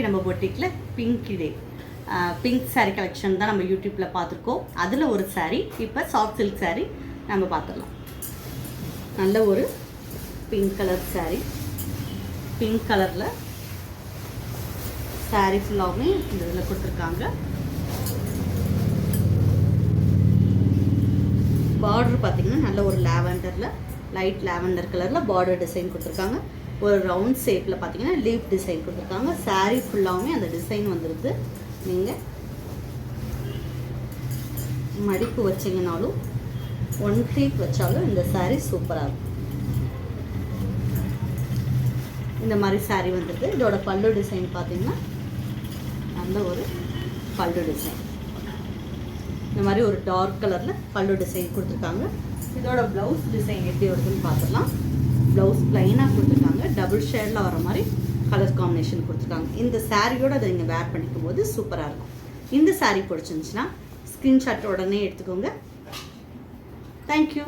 நம்ம பொட்டிக்கில் pink sari collection தான் நம்ம யூடியூப்பில் பார்த்துருக்கோம். அதில் ஒரு சாரீ இப்போ சாஃப்ட் சில்க் சாரீ நம்ம பார்த்துடலாம். நல்ல ஒரு பிங்க் கலர் சாரீ, பிங்க் கலரில் சாரீ ஃபுல்லாகவுமே இந்த இதில் கொடுத்துருக்காங்க. பார்டர் பார்த்திங்கன்னா நல்ல ஒரு லாவெண்டரில் லைட் லாவெண்டர் கலரில் பார்டர் டிசைன் கொடுத்துருக்காங்க. ஒரு ரவுண்ட் ஷேப்பில் பார்த்திங்கன்னா லீஃப் டிசைன் கொடுத்துருக்காங்க. சாரீ ஃபுல்லாகவுமே அந்த டிசைன் வந்துடுது. நீங்கள் மடிப்பு வச்சிங்கனாலும் ஒன் க்ளீட் வச்சாலும் இந்த சாரீ சூப்பராக இருக்கும். இந்த மாதிரி சாரீ வந்துடுது. இதோட பல்லு டிசைன் பார்த்திங்கன்னா நல்ல ஒரு பல்லு டிசைன், இந்த மாதிரி ஒரு டார்க் கலரில் பல்லு டிசைன் கொடுத்துருக்காங்க. இதோட ப்ளவுஸ் டிசைன் எப்படி வருதுன்னு பார்த்துடலாம். ப்ளவுஸ் ப்ளைனாக கொடுத்துருக்காங்க, டபுள் ஷேடில் வர மாதிரி கலர் காம்பினேஷன் கொடுத்துருக்காங்க. இந்த சாரியோடு அதை நீங்கள் வேர் பண்ணிக்கும் போது சூப்பராக இருக்கும். இந்த சாரீ பிடிச்சிருந்துச்சுன்னா ஸ்க்ரீன்ஷாட் உடனே எடுத்துக்கோங்க. தேங்க்யூ.